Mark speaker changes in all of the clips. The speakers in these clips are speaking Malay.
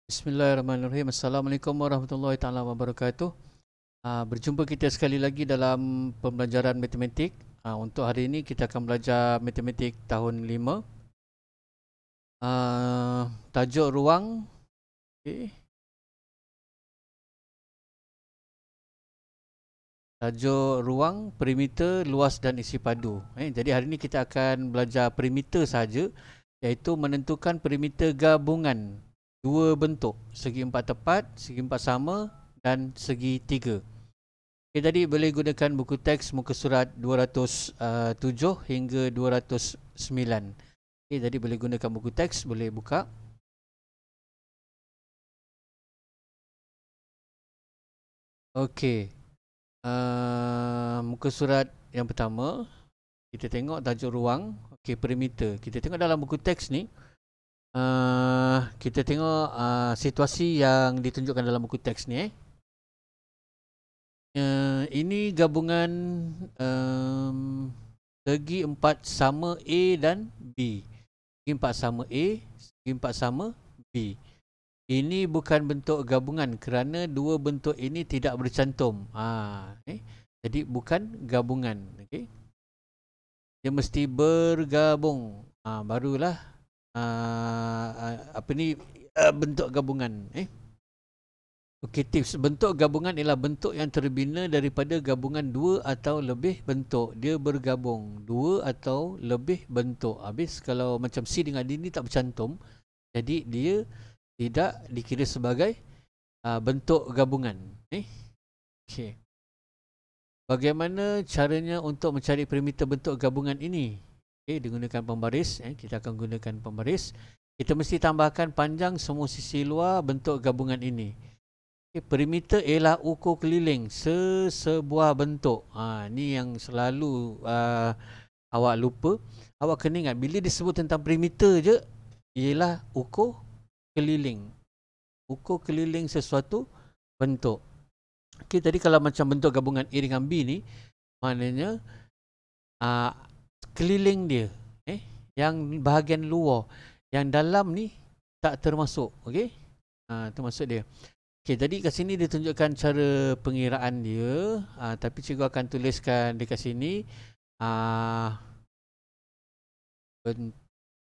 Speaker 1: Bismillahirrahmanirrahim. Assalamualaikum warahmatullahi taala wabarakatuh. Berjumpa kita sekali lagi dalam pembelajaran matematik. Untuk hari ini kita akan belajar matematik tahun 5. Tajuk ruang. Okay. Tajuk ruang, perimeter, luas dan isi padu. Jadi hari ini kita akan belajar perimeter saja, iaitu menentukan perimeter gabungan dua bentuk, segi empat tepat, segi empat sama dan segi tiga. Okay, tadi boleh gunakan buku teks muka surat 207 hingga 209. Okay, jadi boleh gunakan buku teks, boleh buka. Okey. Muka surat yang pertama, kita tengok tajuk ruang. Okey, perimeter. Kita tengok dalam buku teks ni. Kita tengok situasi yang ditunjukkan dalam buku teks ni. Ini gabungan segi 4 sama A dan B. Segi 4 sama A, segi 4 sama B. Ini bukan bentuk gabungan kerana dua bentuk ini tidak bercantum. Jadi bukan gabungan. Okay. Dia mesti bergabung. Barulah bentuk gabungan. Okey, tips. Bentuk gabungan ialah bentuk yang terbina daripada gabungan dua atau lebih bentuk. Dia bergabung dua atau lebih bentuk. Habis kalau macam C dengan D ni tak bercantum, jadi dia tidak dikira sebagai bentuk gabungan. Okey. Bagaimana caranya untuk mencari perimeter bentuk gabungan ini? Digunakan pembaris. Kita akan gunakan pembaris. Kita mesti tambahkan panjang semua sisi luar bentuk gabungan ini. Perimeter ialah ukur keliling sebuah bentuk. Ni yang selalu awak lupa. Awak kena ingat bila disebut tentang perimeter je, ialah ukur keliling. Ukur keliling sesuatu bentuk. Okey, tadi kalau macam bentuk gabungan A dengan B ni, maknanya keliling dia, yang bahagian luar, yang dalam ni tak termasuk. Okey, termasuk dia. Okey, jadi kat sini dia tunjukkan cara pengiraan dia, tapi cikgu akan tuliskan dekat sini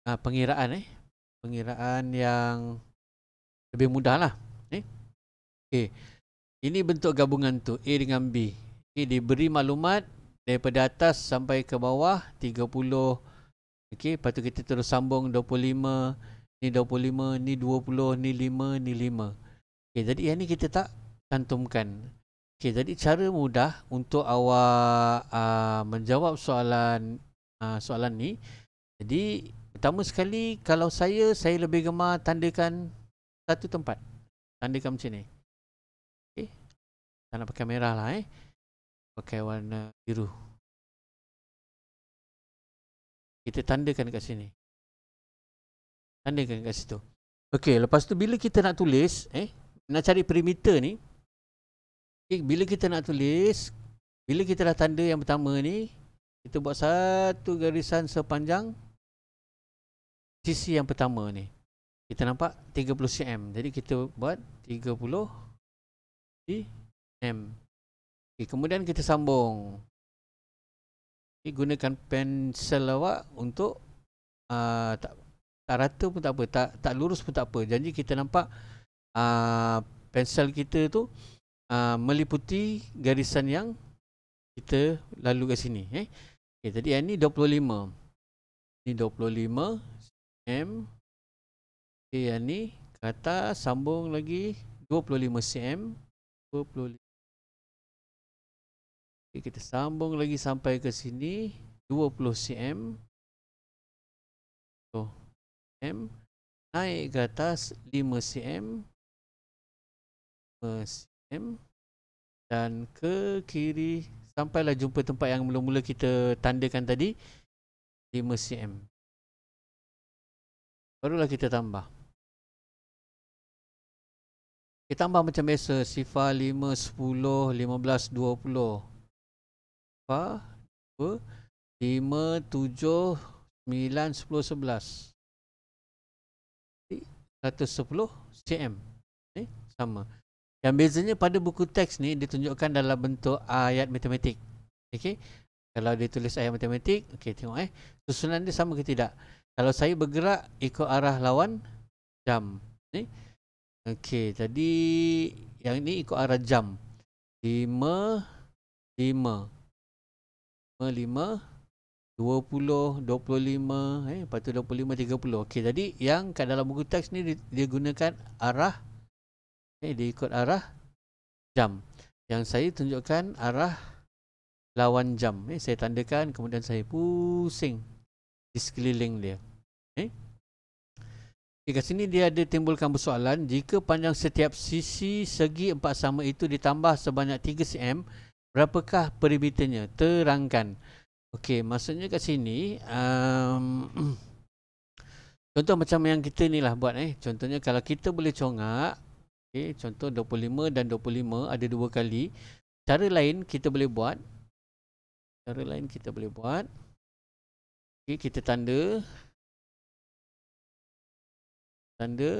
Speaker 1: pengiraan pengiraan yang lebih mudah lah. Okey, ini bentuk gabungan tu A dengan B. Okey, diberi maklumat daripada atas sampai ke bawah 30. Okey, lepas tu kita terus sambung 25, ni 25, ni 20, ni 5, ni 5. Okey, jadi yang ni kita tak cantumkan. Okey, jadi cara mudah untuk awak menjawab soalan ni. Jadi pertama sekali, kalau saya lebih gemar tandakan satu tempat. Tandakan macam ni. Okey. Tak nak pakai merah lah pakai warna biru. Kita tandakan kat sini. Tandakan kat situ. Okey, lepas tu bila kita nak tulis, nak cari perimeter ni, bila kita nak tulis, bila kita dah tanda yang pertama ni, kita buat satu garisan sepanjang sisi yang pertama ni. Kita nampak 30 cm. Jadi kita buat 30 cm. Okay, kemudian kita sambung. Gunakan pensel awak untuk tak rata pun tak apa, tak lurus pun tak apa. Janji kita nampak pensel kita tu meliputi garisan yang kita lalu kat sini. Okay, jadi yang ni 25. Ni 25 cm. Okay, yang ni ke atas sambung lagi 25 cm. 25. Okay, kita sambung lagi sampai ke sini 20 cm. cm. Naik ke atas 5 cm. 5 cm. Dan ke kiri sampailah jumpa tempat yang mula-mula kita tandakan tadi 5 cm. Barulah kita tambah. Kita tambah macam biasa, sifar 5, 10, 15, 20. Sifar 2, 5, 7, 9, 10, 11. 110 cm. Sama. Yang bezanya pada buku teks ni ditunjukkan dalam bentuk ayat matematik. Okey. Kalau dia tulis ayat matematik, okey tengok susunan dia sama ke tidak. Kalau saya bergerak ikut arah lawan jam. Okey, tadi yang ni ikut arah jam. 5 5 5 20 25 lepas tu 25 30. Okey, jadi yang kat dalam buku teks ni dia gunakan arah dia ikut arah jam. Yang saya tunjukkan arah lawan jam. Saya tandakan kemudian saya pusing di sekeliling dia. Kat sini dia ada timbulkan persoalan, jika panjang setiap sisi segi empat sama itu ditambah sebanyak 3 cm, berapakah perimeternya? Terangkan. Okey, maksudnya kat sini contoh macam yang kita ni lah buat Contohnya kalau kita boleh congak, contoh 25 dan 25 ada dua kali. Cara lain kita boleh buat. Kita tanda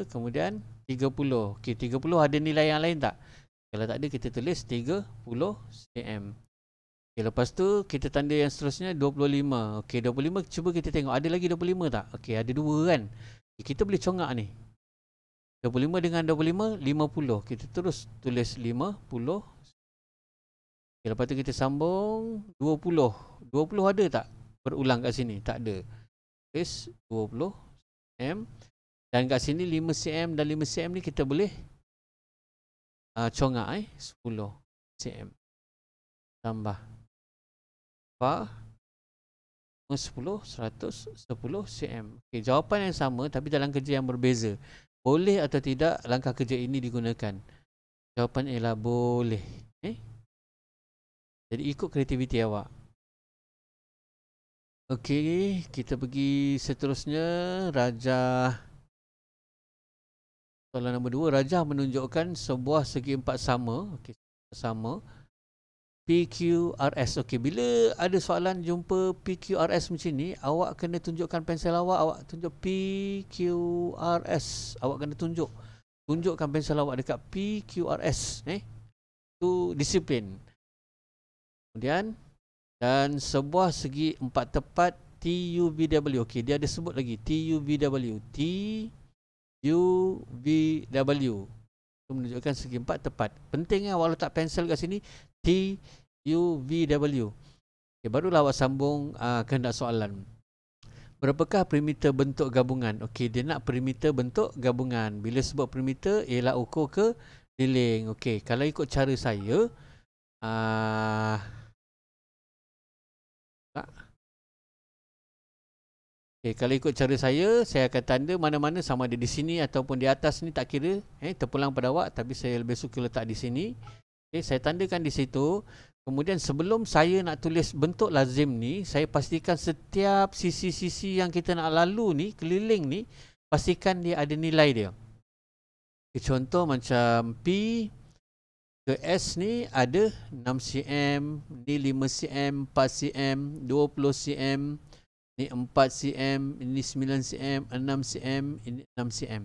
Speaker 1: kemudian 30. Okey, 30 ada nilai yang lain tak? Kalau tak ada kita tulis 30 cm. Okey, lepas tu kita tanda yang seterusnya 25. Okey, 25 cuba kita tengok ada lagi 25 tak? Okey, ada dua kan. Kita boleh congak ni. 25 dengan 25 50. Kita terus tulis 50. Okey, lepas tu kita sambung 20. 20 ada tak? Berulang kat sini. Tak ada. Tulis 20 cm. Dan kat sini 5 cm dan 5 cm ni kita boleh congak 10 cm. Tambah 10 100 10 cm. Okey, jawapan yang sama tapi dalam kerja yang berbeza. Boleh atau tidak langkah kerja ini digunakan? Jawapan ialah boleh. Jadi ikut kreativiti awak. Okey, kita pergi seterusnya. Soalan nombor 2, rajah menunjukkan sebuah segi empat sama. Okey, sama. PQRS. Okey, bila ada soalan jumpa PQRS macam ni, awak kena tunjukkan pensel awak tunjuk PQRS. Awak kena tunjukkan pensel awak dekat PQRS. Itu disiplin. Kemudian dan sebuah segi empat tepat TUVW. Okey, dia ada sebut lagi TUVW. TUVW itu menunjukkan segi empat tepat. Penting awak letak pensel kat sini TUVW. Okay, barulah awak sambung kehendak soalan. Berapakah perimeter bentuk gabungan? Okey, dia nak perimeter bentuk gabungan. Bila sebut perimeter ialah ukur keliling. Okey, kalau ikut cara saya Okay, kalau ikut cara saya akan tanda mana-mana sama ada di sini ataupun di atas ni tak kira. Terpulang pada awak, tapi saya lebih suka letak di sini. Okay, saya tandakan di situ. Kemudian sebelum saya nak tulis bentuk lazim ni, saya pastikan setiap sisi-sisi yang kita nak lalu ni, keliling ni, pastikan dia ada nilai dia. Okay, contoh macam P ke S ni ada 6 cm, ni 5 cm, 4 cm, 20 cm, ni 4 cm, ini 9 cm, 6 cm, ini 6 cm.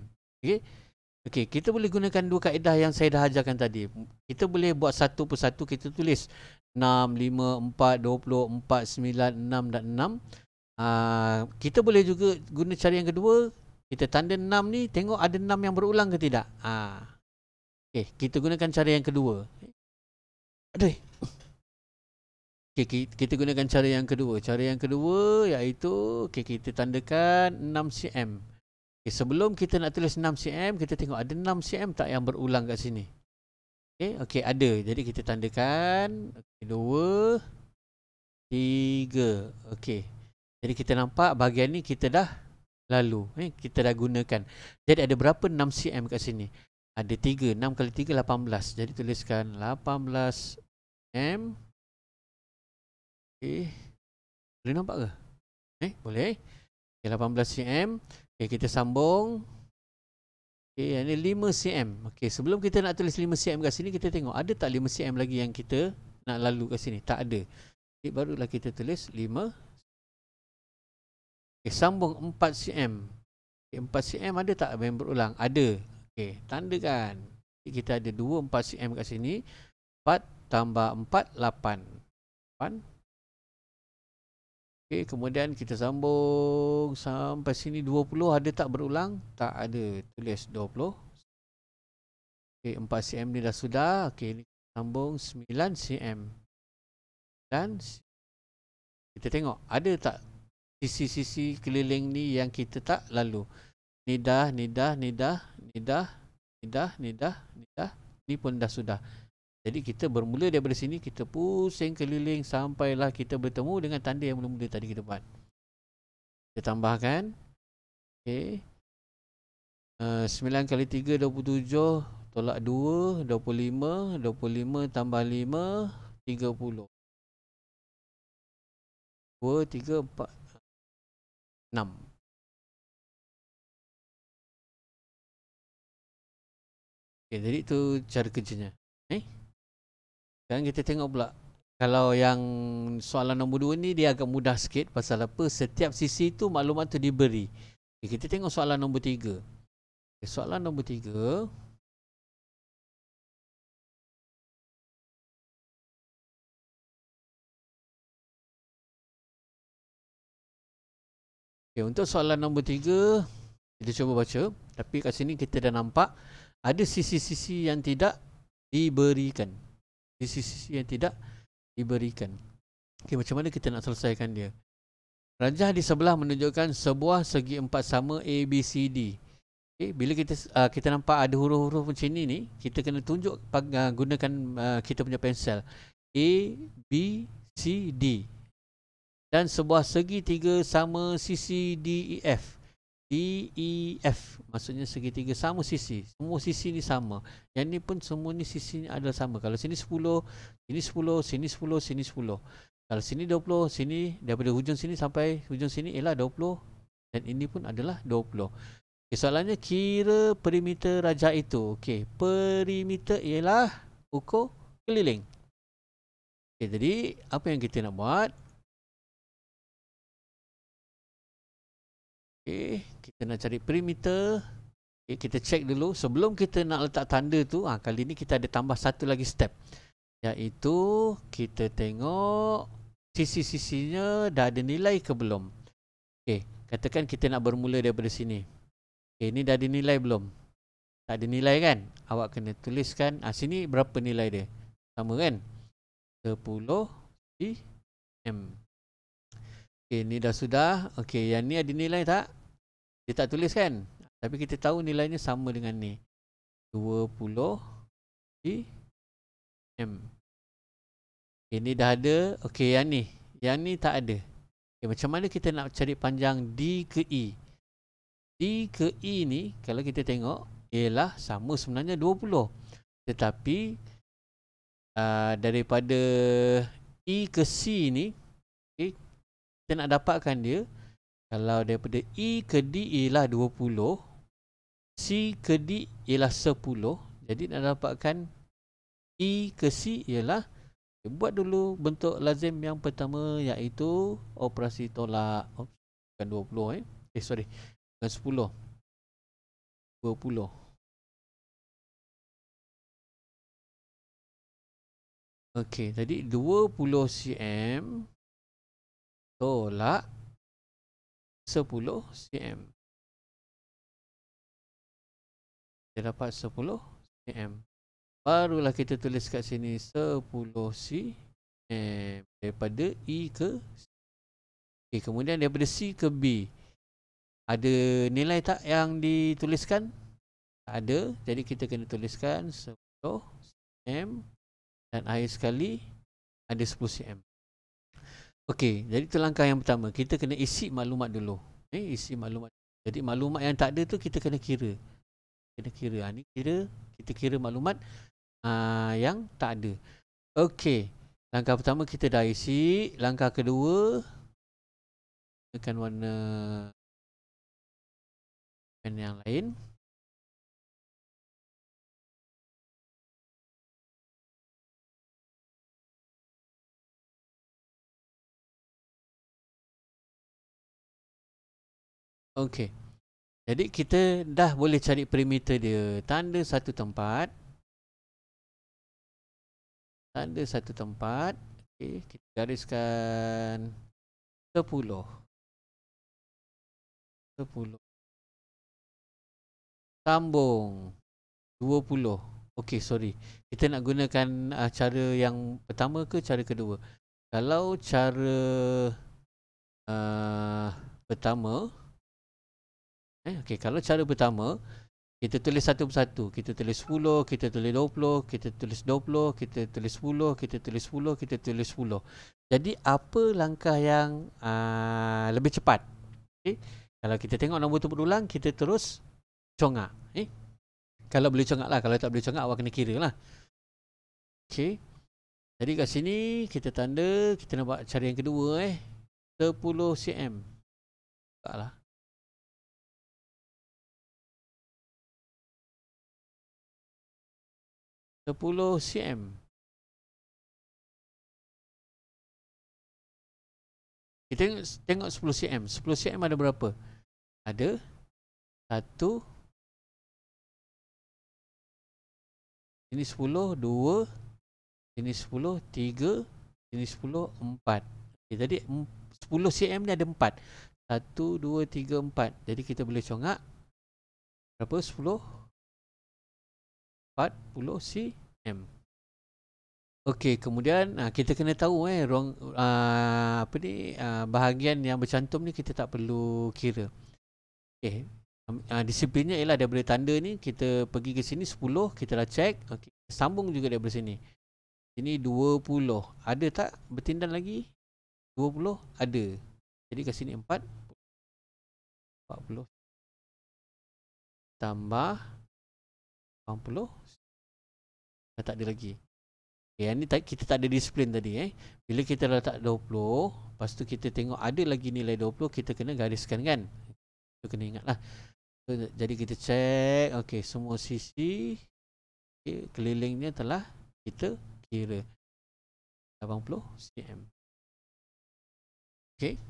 Speaker 1: Okey, kita boleh gunakan dua kaedah yang saya dah ajarkan tadi. Kita boleh buat satu persatu, kita tulis 6, 5, 4, 20, 4, 9, 6 dan 6. Kita boleh juga guna cara yang kedua. Kita tanda 6 ni, tengok ada 6 yang berulang ke tidak. Okey, kita gunakan cara yang kedua. Aduh. Okay, kita gunakan cara yang kedua. Cara yang kedua iaitu kita tandakan 6 cm. Okay, sebelum kita nak tulis 6 cm, kita tengok ada 6 cm tak yang berulang kat sini. Okey, ada. Jadi kita tandakan 2, 3. Okey. Jadi kita nampak bahagian ni kita dah lalu. Kita dah gunakan. Jadi ada berapa 6 cm kat sini? Ada 3. 6 kali 3, 18. Jadi tuliskan 18 cm. Boleh nampak ke? Boleh. 18 cm. Kita sambung. Ini 5 cm. Sebelum kita nak tulis 5 cm kat sini, kita tengok ada tak 5 cm lagi yang kita nak lalu kat sini? Tak ada. Barulah kita tulis 5. Sambung 4 cm. 4 cm ada tak yang berulang? Ada. Tandakan. Kita ada 2 4 cm kat sini. 4 tambah 4 8. 8. Okey, kemudian kita sambung sampai sini 20. Ada tak berulang? Tak ada. Tulis 20. Okey, 4 cm ni dah sudah. Okey, ni sambung 9 cm. Dan kita tengok ada tak sisi-sisi keliling ni yang kita tak lalu. Ni dah, ni dah, ni dah, ni dah, ni dah, ni dah, ni dah. Ni pun dah sudah. Jadi kita bermula daripada sini, kita pusing keliling sampailah kita bertemu dengan tanda yang mula-mula tadi kita buat. Kita tambahkan. Okey. 9 kali 3, 27. Tolak 2, 25. 25 tambah 5, 30. 2, 3, 4, 6. Okay, jadi itu cara kerjanya. Sekarang kita tengok pula. Kalau yang soalan nombor 2 ni dia agak mudah sikit. Pasal apa? Setiap sisi tu maklumat tu diberi. Okay, kita tengok soalan nombor 3. Okay, soalan nombor 3. Okay, untuk soalan nombor 3, kita cuba baca. Tapi kat sini kita dah nampak ada sisi-sisi yang tidak diberikan. Sisi-sisi yang tidak diberikan. Okay, macam mana kita nak selesaikan dia? Rajah di sebelah menunjukkan sebuah segi empat sama ABCD. Okay, bila kita nampak ada huruf-huruf macam ni, kita kena tunjuk gunakan kita punya pensel. A, B, C, D. Dan sebuah segitiga sama sisi D, E, F. D, E, F. Maksudnya segitiga sama sisi. Semua sisi ni sama. Yang ni pun semua ni sisi ni adalah sama. Kalau sini 10, sini 10, sini 10, sini 10. Kalau sini 20, sini daripada hujung sini sampai hujung sini ialah 20. Dan ini pun adalah 20. Okay, soalannya kira perimeter rajah itu. Okey, perimeter ialah ukur keliling. Okey, jadi apa yang kita nak buat? Okey, kita nak cari perimeter. Okay, kita cek dulu. Sebelum kita nak letak tanda tu, kali ni kita ada tambah satu lagi step. Iaitu kita tengok sisi-sisinya dah ada nilai ke belum. Okey, katakan kita nak bermula daripada sini. Okey, ni dah ada nilai belum? Tak ada nilai kan? Awak kena tuliskan. Sini berapa nilai dia? Sama kan? 10 cm. Okey, ni dah sudah. Okey, yang ni ada nilai tak? Dia tak tulis kan? Tapi kita tahu nilainya sama dengan ni. 20 cm. Okey, ni dah ada. Okey, yang ni. Yang ni tak ada. Okey, macam mana kita nak cari panjang D ke E? D ke E ni, kalau kita tengok, ialah sama sebenarnya 20. Tetapi, daripada E ke C ni, okay, kita nak dapatkan dia. Kalau daripada E ke D ialah 20, C ke D ialah 10. Jadi nak dapatkan E ke C ialah, buat dulu bentuk lazim yang pertama, iaitu operasi tolak. Bukan 20 sorry, bukan 10, 20. Okey, jadi 20 cm tolak 10 cm. Kita dapat 10 cm. Barulah kita tulis kat sini 10 cm daripada E ke C. Okay, kemudian daripada C ke B, ada nilai tak yang dituliskan? Tak ada. Jadi kita kena tuliskan 10 cm dan akhir sekali ada 10 cm. Okey, jadi itu langkah yang pertama. Kita kena isi maklumat dulu. Isi maklumat. Jadi maklumat yang tak ada tu kita kena kira. Ni kita kira maklumat yang tak ada. Okey. Langkah pertama kita dah isi. Langkah kedua, gunakan warna pen yang lain. Okey. Jadi kita dah boleh cari perimeter dia. Tanda satu tempat. tanda satu tempat. Okey, kita gariskan 10. 10. Sambung 20. Okey, sorry. Kita nak gunakan cara yang pertama ke cara kedua? Kalau cara pertama, okey, kalau cara pertama, kita tulis satu persatu. Kita tulis 10, kita tulis 20, kita tulis 20, kita tulis 10, kita tulis 10, kita tulis 10. Jadi apa langkah yang lebih cepat? Okay. Kalau kita tengok nombor tu berulang, kita terus congak. Kalau boleh congak lah. Kalau tak boleh congak, awak kena kira lah. Okay. Jadi kat sini kita tanda, kita nak buat cara yang kedua 10 cm. Buka lah. 10 cm. Kita tengok 10 cm. 10 cm ada berapa? Ada 1, ini 10, 2, ini 10, 3, ini 10, 4. Okay, jadi 10 cm ni ada 4. 1, 2, 3, 4. Jadi kita boleh congak berapa? 10, 40 cm. Okey, kemudian kita kena tahu ruang bahagian yang bercantum ni kita tak perlu kira. Okey. Disiplinnya ialah daripada tanda ni kita pergi ke sini 10, kita dah check. Okey, sambung juga daripada sini. Ini 20. Ada tak bertindan lagi? 20 ada. Jadi kat sini 4, 40 tambah 80. Tak ada lagi. Okay, yang ni kita tak ada disiplin tadi. Bila kita letak 20, lepas tu kita tengok ada lagi nilai 20, kita kena gariskan kan. Kita kena ingat lah. Jadi kita check. Okay, semua sisi kelilingnya telah kita kira 80 cm. Okay.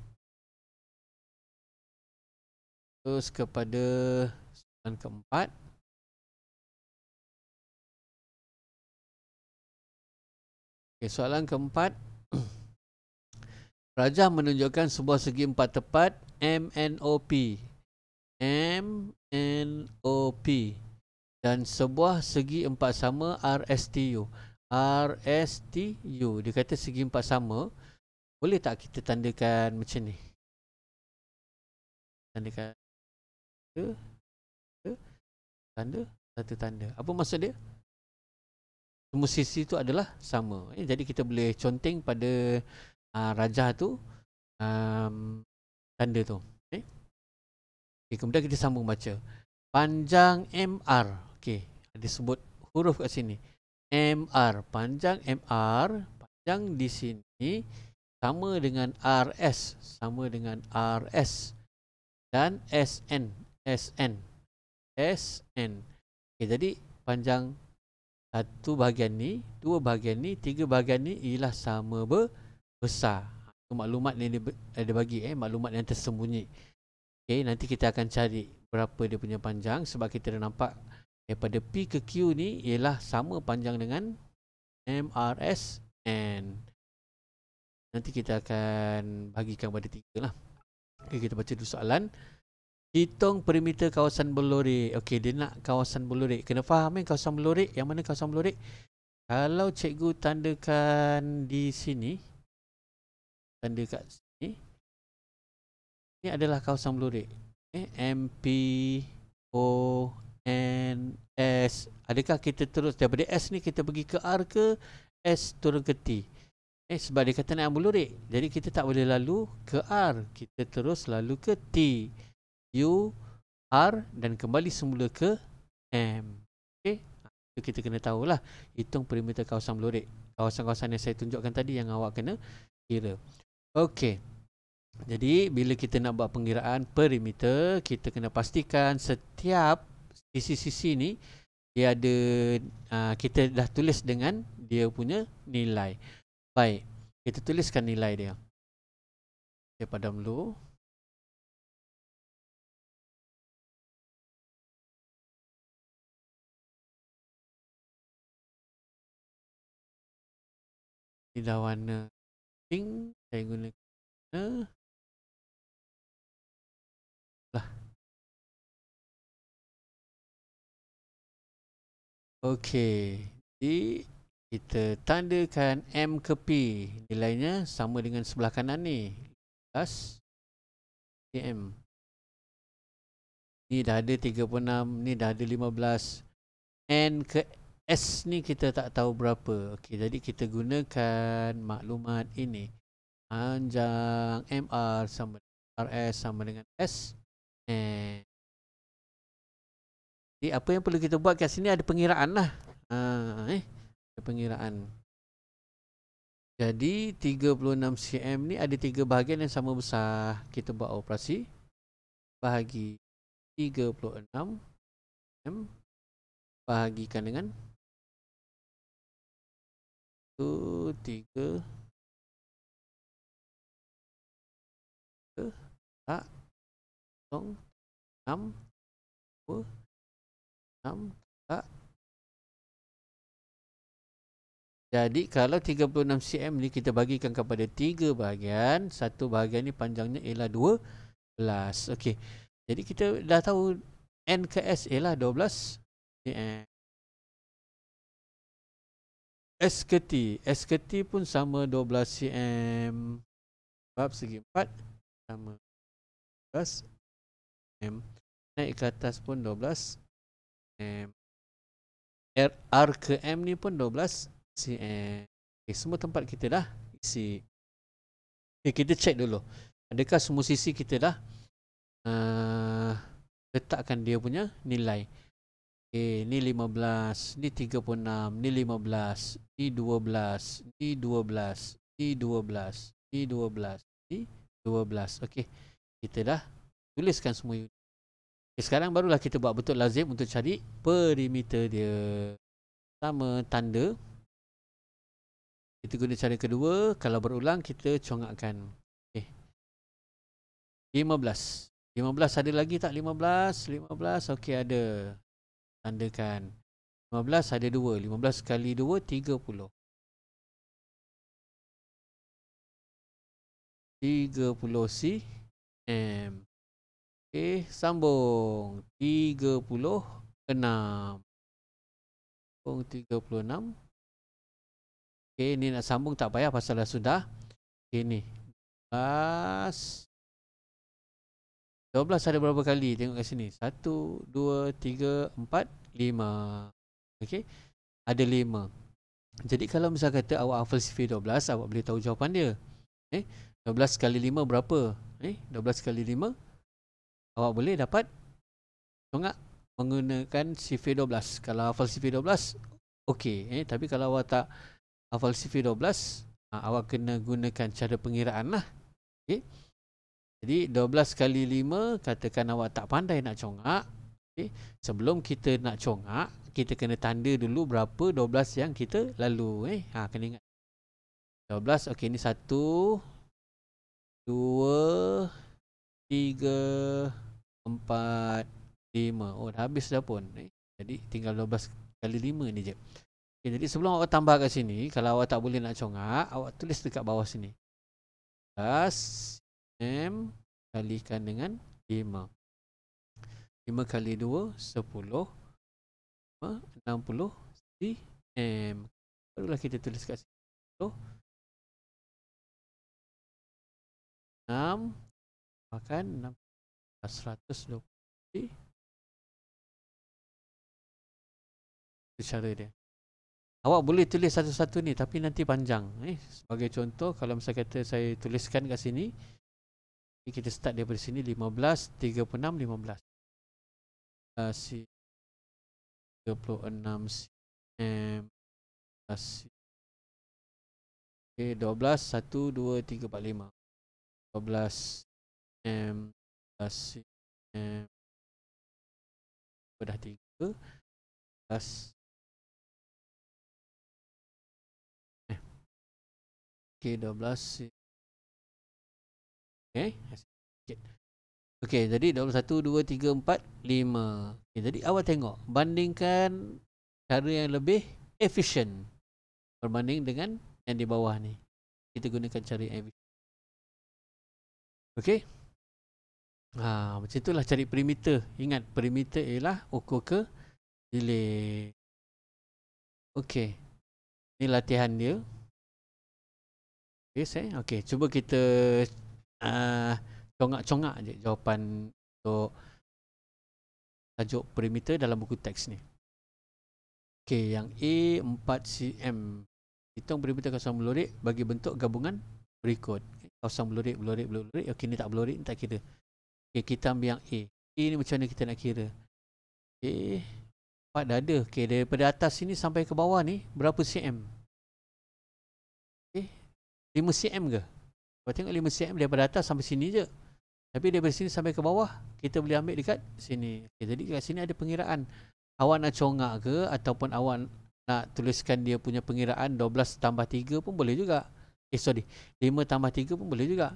Speaker 1: Terus kepada soalan keempat. Okay, soalan keempat. Rajah menunjukkan sebuah segi empat tepat MNOP. MNOP. Dan sebuah segi empat sama RSTU. RSTU. Dia kata segi empat sama. Boleh tak kita tandakan macam ni? Tandakan. Tanda. Satu tanda. Apa maksud dia? Semua sisi tu adalah sama. Jadi kita boleh conteng pada rajah tu, tanda tu. Okay, kemudian kita sambung baca. Panjang MR. Okay, ada sebut huruf kat sini. MR. Panjang MR. Panjang di sini sama dengan RS. Sama dengan RS. Dan SN. SN. SN. Okay, jadi panjang satu bahagian ni, dua bahagian ni, tiga bahagian ni ialah sama besar. Itu maklumat yang dia bagi, maklumat yang tersembunyi. Okay, nanti kita akan cari berapa dia punya panjang sebab kita dah nampak daripada P ke Q ni ialah sama panjang dengan MRSN. Nanti kita akan bagikan pada tiga lah. Okay, kita baca dulu soalan. Hitung perimeter kawasan berlorik. Okey, dia nak kawasan berlorik. Kena faham kawasan berlorik. Yang mana kawasan berlorik? Kalau cikgu tandakan di sini, tanda kat sini, ini adalah kawasan berlorik. MP, O, N, S. Adakah kita terus daripada S ni kita pergi ke R ke S turun ke T? Sebab dia kata nak berlorik. Jadi kita tak boleh lalu ke R. Kita terus lalu ke T. U, R dan kembali semula ke M. Okey, itu kita kena tahulah. Hitung perimeter kawasan berlorik. Kawasan-kawasan yang saya tunjukkan tadi yang awak kena kira. Okey. Jadi bila kita nak buat pengiraan perimeter, kita kena pastikan setiap sisi-sisi ni dia ada kita dah tulis dengan dia punya nilai. Baik, kita tuliskan nilai dia. Okay, padam dulu. Ini dah warna pink. Saya guna lah. Okey. Jadi kita tandakan M ke P. Nilainya sama dengan sebelah kanan ni. 15 cm. Ni dah ada 36, ni dah ada 15. N ke S ni kita tak tahu berapa. Okey, jadi kita gunakan maklumat ini. Panjang MR sama dengan RS sama dengan S. Jadi apa yang perlu kita buat kat sini ada pengiraan lah. Ada pengiraan. Jadi 36 cm ni ada 3 bahagian yang sama besar. Kita buat operasi. Bahagi 36 cm. Bahagikan dengan 1, 3, 4, 0, 6, 2, 6, 4. Jadi kalau 36 cm ni kita bagikan kepada 3 bahagian. Satu bahagian ni panjangnya ialah 12. Okey. Jadi kita dah tahu N ke S ialah 12 cm. S ke T. S ke T pun sama 12 cm. Sebab segi 4 sama 12 cm. Naik ke atas pun 12 cm. R ke M ni pun 12 cm. Okay, semua tempat kita dah isi. Okay, kita check dulu. Adakah semua sisi kita dah letakkan dia punya nilai. Okay, ni 15, ni 36, ni 15, ni 12, ni 12, ni 12, ni 12, ni 12. Okay, kita dah tuliskan semua unit. Okay, sekarang barulah kita buat bentuk lazim untuk cari perimeter dia. Pertama, tanda. Kita guna cara kedua. Kalau berulang, kita congakkan. Okay. 15. 15 ada lagi tak? 15. 15. Okey, ada. Tandakan. 15 ada 2. 15 kali 2, 30. 30 cm. Okey, sambung. 36. Sambung 36. Okey, ni nak sambung tak payah pasal dah sudah. Okey, ni. 12 ada berapa kali? Tengok kat sini. 1, 2, 3, 4, 5. Okey. Ada 5. Jadi kalau misal kata awak hafal sifir 12, awak boleh tahu jawapan dia. 12 kali 5 berapa? 12 kali 5 awak boleh dapat tongak menggunakan sifir 12. Kalau hafal sifir 12, okey. Tapi kalau awak tak hafal sifir 12, awak kena gunakan cara pengiraan lah. Okay. Jadi 12 kali 5, katakan awak tak pandai nak congak. Okay. Sebelum kita nak congak, kita kena tanda dulu berapa 12 yang kita lalu. Kena ingat. 12, okey, ni 1, 2, 3, 4, 5. Oh, dah habis dah pun. Jadi tinggal 12 kali 5 ni je. Okay, jadi sebelum awak tambah kat sini, kalau awak tak boleh nak congak, awak tulis dekat bawah sini. 10 cm kalikan dengan 5. 5 kali 2, 10. 60 cm. Barulah kita tulis kat sini. 6 makan 120. Itu cara dia. Awak boleh tulis satu-satu ni tapi nanti panjang. Sebagai contoh, kalau misalnya kata saya tuliskan kat sini, kita start daripada sini 15, 36, 15. 36 cm. Okay, 12, 1, 2, 3, 4, 5. 12 cm. Dah 3. 10. Okay, 12. Okay, jadi 21, 2, 3, 4, 5. Okay, jadi awak tengok, bandingkan cara yang lebih efisien berbanding dengan yang di bawah ni. Kita gunakan cara efisien. Okey. Macam itulah cari perimeter. Ingat, perimeter ialah ukur ke delay. Okey. Ni latihan dia. Okey, cuba kita congak-congak je jawapan untuk tajuk perimeter dalam buku teks ni. Okey, yang A 4 cm. Hitung perimeter kawasan belurik bagi bentuk gabungan berikut. Kawasan belurik. Okey, ni tak belurik, ni tak kira. Okey, kita ambil yang A. A ni macam mana kita nak kira? Okey, 4 dah ada. Okey, daripada atas sini sampai ke bawah ni berapa cm? Okey, 5 cm ke? Kau tengok 5 cm daripada atas sampai sini je. Tapi daripada sini sampai ke bawah, kita boleh ambil dekat sini. Okey, jadi dekat sini ada pengiraan. Awak nak congak ke ataupun awak nak tuliskan dia punya pengiraan 12 tambah 3 pun boleh juga. 5 tambah 3 pun boleh juga.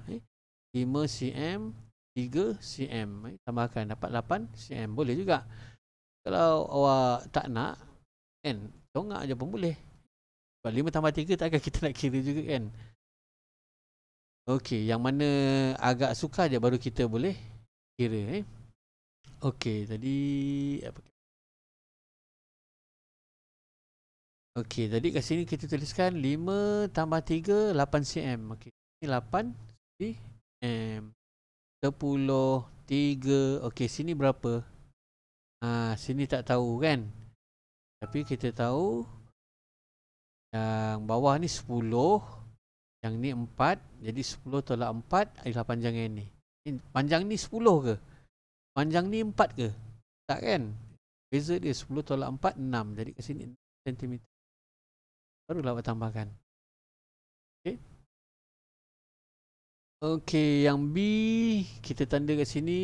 Speaker 1: 5 cm, 3 cm. Tambahkan dapat 8 cm. Boleh juga. Kalau awak tak nak, kan, congak je pun boleh. 5 tambah 3 takkan kita nak kira juga, kan. Okey, yang mana agak sukar je baru kita boleh kira. Okey, tadi apa? Okey, tadi kat sini kita tuliskan 5 tambah 3, 8 cm. Okey, ini 8 cm. 10, 3. Okey, sini berapa? Sini tak tahu, kan? Tapi kita tahu yang bawah ni 10, yang ni 4. Jadi 10 tolak 4 adalah panjang yang ni. Panjang ni 10 ke? Panjang ni 4 ke? Tak, kan? Beza dia 10 tolak 4, 6. Jadi kat sini 6 cm. Barulah awak tambahkan. Okey. Okey, yang B kita tanda kat sini.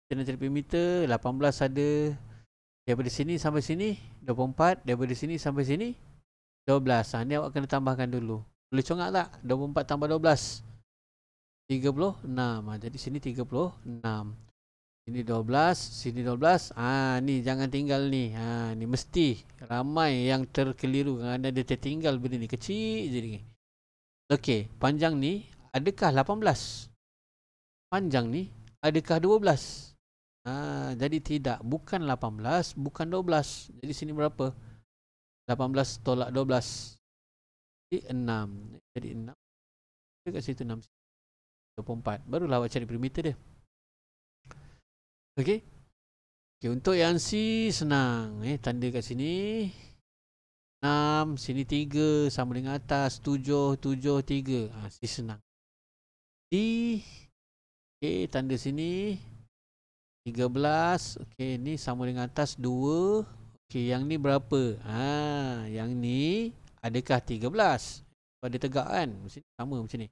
Speaker 1: Kita nak cari perimeter. 18 ada. Daripada sini sampai sini 24. Daripada sini sampai sini 12. Ni awak kena tambahkan dulu. Boleh congak tak? 24 tambah 12 36. Jadi sini 36. Sini 12, sini 12. Ni jangan tinggal ni. Ni mesti ramai yang terkeliru kerana dia tertinggal benda ni. Kecil je ni. Okey, panjang ni adakah 18? Panjang ni adakah 12? Jadi tidak, bukan 18, bukan 12. Jadi sini berapa? 18 tolak 12. Jadi 6. Jadi 6. Dekat situ 6. 24. Barulah awak cari perimeter dia. Okey. Okey, untuk yang C senang. Tanda kat sini 6, sini 3 sama dengan atas 7, 7, 3. C senang. D. Okey, tanda sini 13. Okey, ni sama dengan atas 2. Okey, yang ni berapa? Yang ni adakah 13? Pada tegak, kan? Sama macam ni.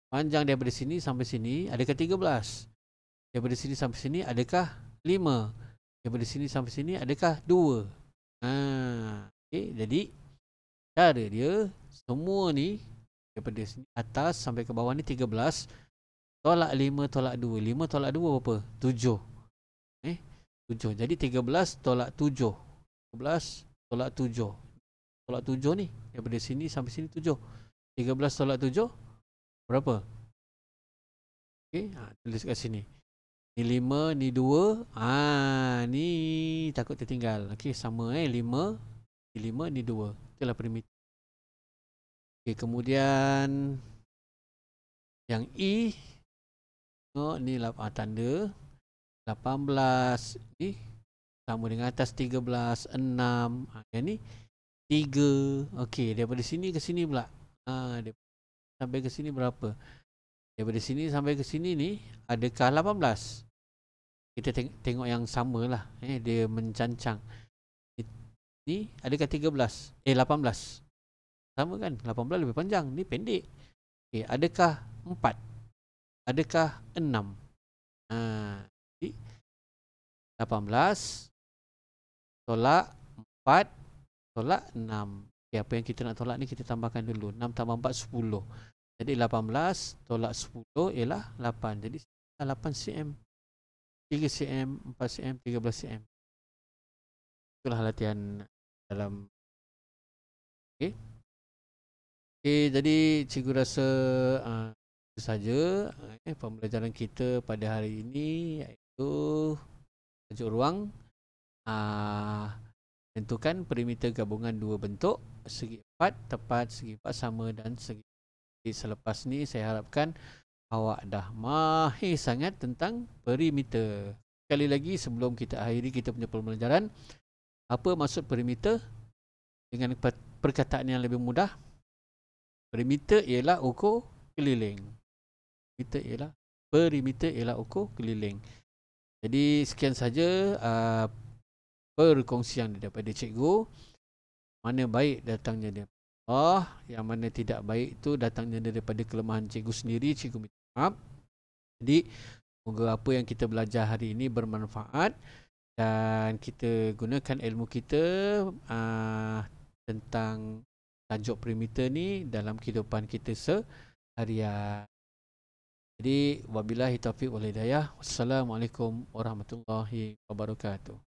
Speaker 1: Panjang daripada sini sampai sini adakah 13? Daripada sini sampai sini adakah 5? Daripada sini sampai sini adakah 2? Okey, jadi cara dia semua ni daripada sini atas sampai ke bawah ni 13 tolak 5 tolak 2. 5 tolak 2 berapa? 7. 7. Jadi 13 tolak 7. 13 tolak 7. Tolak 7 ni daripada sini sampai sini 7. 13 tolak 7 berapa? Okey, tulis kat sini. Ni 5, ni 2. Ni takut tertinggal. Okey, sama 5. Ni 5, ni 2. Itulah perimeter. Okey, kemudian yang E. Tengok ni tanda 18 ni sama dengan atas 13, 6. Yang ni 3. Okey, daripada sini ke sini pula. Sampai ke sini berapa? Daripada sini sampai ke sini ni adakah 18? Kita tengok yang samalah. Dia mencancang. Ni adakah 13? 18. Sama, kan? 18 lebih panjang. Ni pendek. Okey, adakah 4? Adakah 6? Jadi 18 tolak 4 tolak 6. Okay, apa yang kita nak tolak ni kita tambahkan dulu. 6 tambah 4, 10. Jadi 18 tolak 10 ialah 8. Jadi 8 cm. 3 cm, 4 cm, 13 cm. Itulah latihan dalam. Okay. Okay, jadi cikgu rasa itu saja pembelajaran kita pada hari ini, iaitu tajuk ruang tentukan perimeter gabungan dua bentuk, segi empat tepat, segi empat sama dan segi. Selepas ni saya harapkan awak dah mahir sangat tentang perimeter. Sekali lagi sebelum kita akhiri kita punya pembelajaran, apa maksud perimeter? Dengan perkataan yang lebih mudah, perimeter ialah ukur keliling. Perimeter ialah ukur keliling. Jadi sekian saja perkongsian daripada cikgu. Mana baik datangnya dia Allah, yang mana tidak baik itu datangnya daripada kelemahan cikgu sendiri. Cikgu minta maaf. Jadi semoga apa yang kita belajar hari ini bermanfaat dan kita gunakan ilmu kita tentang tajuk perimeter ni dalam kehidupan kita seharian. Jadi wabillahi taufiq wal hidayah. Wassalamualaikum warahmatullahi wabarakatuh.